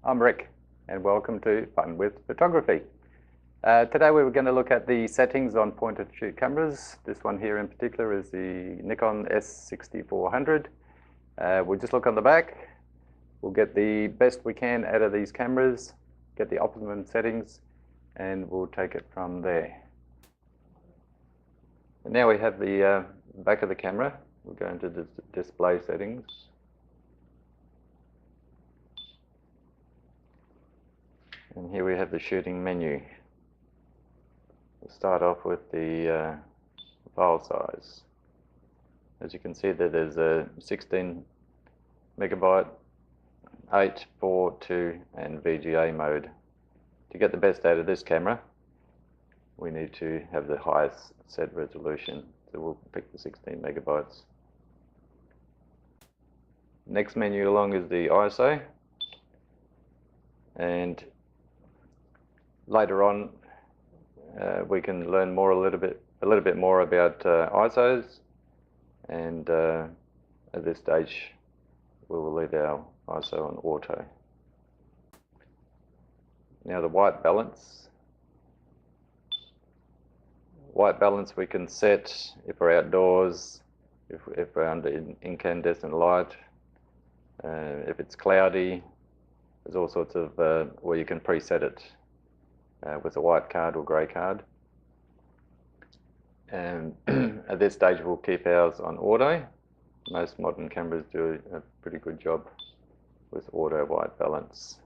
I'm Rick, and welcome to Fun with Photography. Today we were going to look at the settings on point-and-shoot cameras. This one here in particular is the Nikon S6400. We'll just look on the back. We'll get the best we can out of these cameras, get the optimum settings, and we'll take it from there. And now we have the back of the camera. We'll go into the display settings. And here we have the shooting menu. We'll start off with the file size. As you can see that there's a 16 megabyte, 8, 4, 2 and VGA mode. To get the best out of this camera, we need to have the highest set resolution. So we'll pick the 16 megabytes. Next menu along is the ISO. And later on, we can learn more a little bit more about ISOs, and at this stage, we will leave our ISO on auto. Now the white balance. White balance we can set if we're outdoors, if we're under incandescent light, if it's cloudy. There's all sorts of where you can preset it. With a white card or grey card. And at this stage we'll keep ours on auto. Most modern cameras do a pretty good job with auto white balance.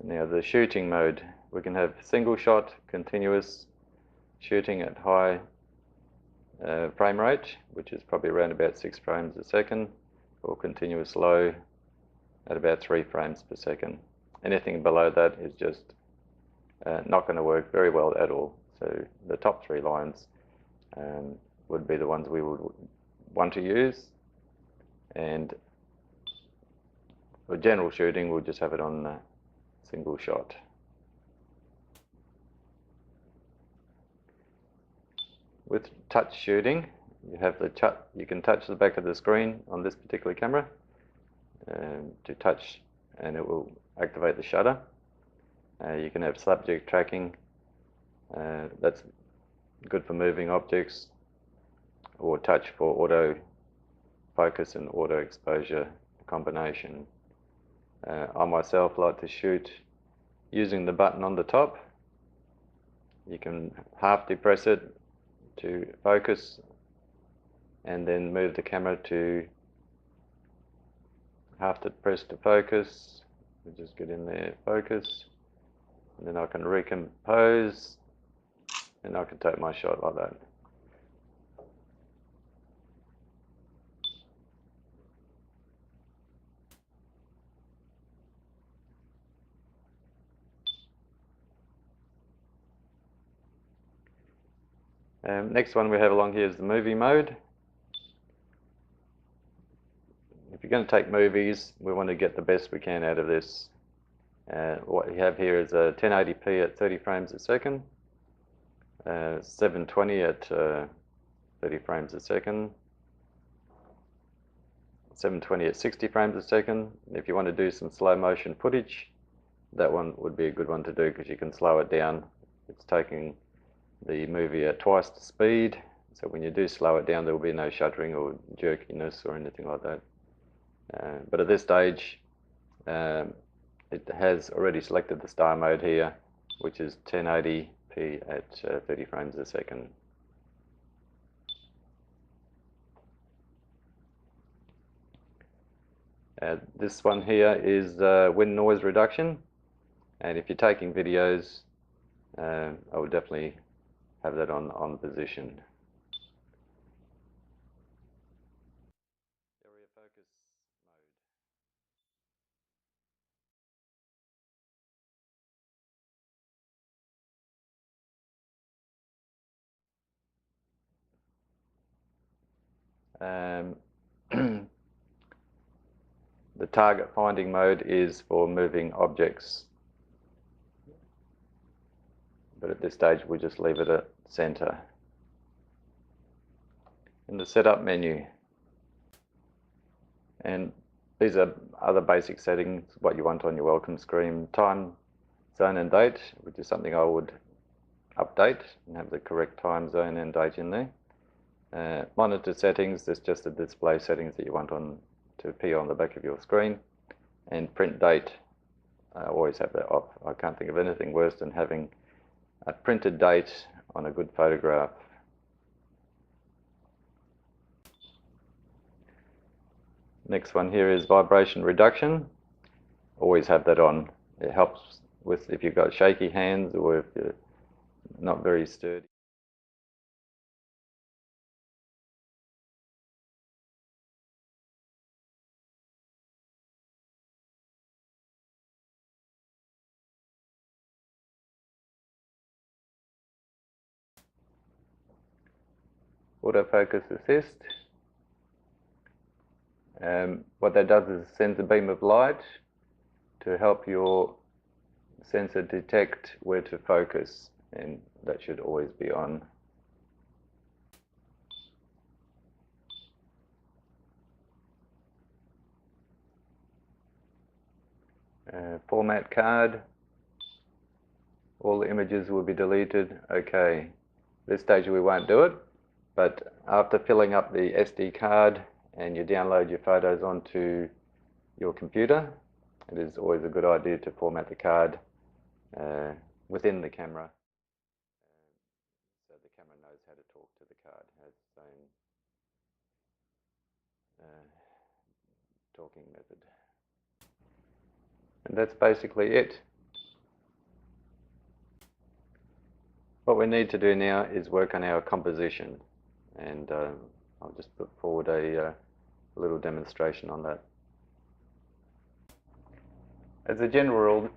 Now the shooting mode, we can have single shot, continuous shooting at high frame rate, which is probably around about 6 frames a second. Or continuous low at about 3 frames per second. Anything below that is just not going to work very well at all. So the top 3 lines would be the ones we would want to use, and for general shooting we'll just have it on single shot. With touch shooting, you can touch the back of the screen on this particular camera to touch, and it will activate the shutter. You can have subject tracking. That's good for moving objects, or touch for auto focus and auto exposure combination. I myself like to shoot using the button on the top. You can half depress it to focus, and then move the camera to half depress to focus. We just get in there, focus, and then I can recompose, and I can take my shot like that. Next one we have along here is the movie mode. If you're going to take movies, we want to get the best we can out of this. What we have here is a 1080p at 30 frames a second, 720 at 30 frames a second, 720 at 60 frames a second. If you want to do some slow motion footage, that one would be a good one to do because you can slow it down. It's taking the movie at twice the speed, so when you do slow it down there will be no shuddering or jerkiness or anything like that. But at this stage it has already selected the star mode here, which is 1080p at 30 frames a second. This one here is wind noise reduction, and if you're taking videos, I would definitely have that on position. Area focus mode. The target finding mode is for moving objects, but at this stage we just leave it at center. in the setup menu. And these are other basic settings, what you want on your welcome screen: time, zone and date, which is something I would update and have the correct time zone and date in there. Monitor settings, there's just the display settings that you want on to appear on the back of your screen. And print date, I always have that off. I can't think of anything worse than having a printed date on a good photograph. Next one here is vibration reduction. Always have that on. It helps with if you've got shaky hands or if you're not very sturdy. Autofocus assist. What that does is sends a beam of light to help your sensor detect where to focus, and that should always be on. Format card. All the images will be deleted. Okay, this stage we won't do it, but after filling up the SD card and you download your photos onto your computer, it is always a good idea to format the card within the camera, so the camera knows how to talk to the card, has its own talking method. And that's basically it. What we need to do now is work on our composition, and I'll just put forward a little demonstration on that. As a general rule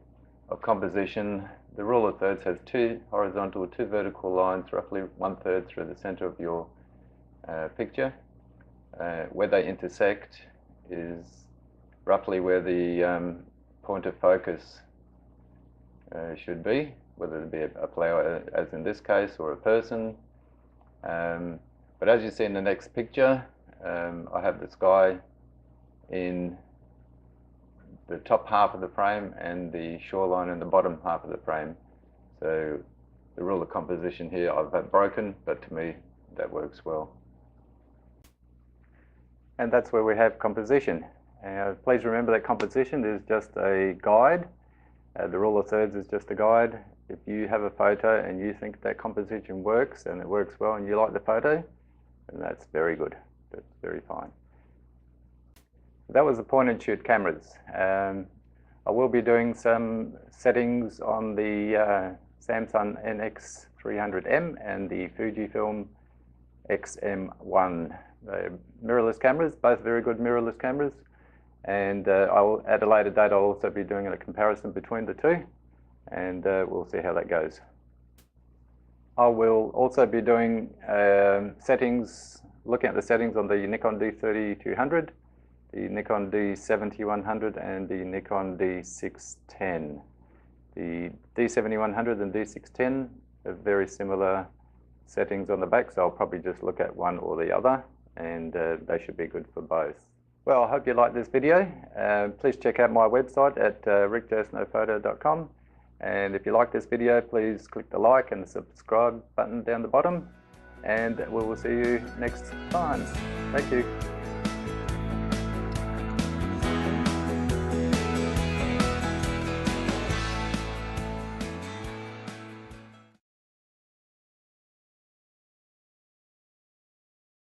of composition, the rule of thirds has 2 horizontal, 2 vertical lines, roughly 1/3 through the center of your picture. Where they intersect is roughly where the point of focus should be, whether it be a flower, as in this case, or a person. But as you see in the next picture, I have the sky in the top half of the frame and the shoreline in the bottom half of the frame. So the rule of composition here I've broken, but to me that works well. And that's where we have composition. Please remember that composition is just a guide. The rule of thirds is just a guide. If you have a photo and you think that composition works and it works well and you like the photo, then that's very good. That's very fine. That was the point and shoot cameras. I will be doing some settings on the Samsung NX300M and the Fujifilm XM1. They're mirrorless cameras, both very good mirrorless cameras. And at a later date, I'll also be doing a comparison between the two, and we'll see how that goes. I will also be doing settings, looking at the settings on the Nikon D3200, the Nikon D7100 and the Nikon D610. The D7100 and D610 have very similar settings on the back, so I'll probably just look at one or the other, and they should be good for both. Well, I hope you liked this video. Please check out my website at rickjsnowphoto.com, and if you like this video, please click the like and the subscribe button down the bottom, and we will see you next time. Thank you.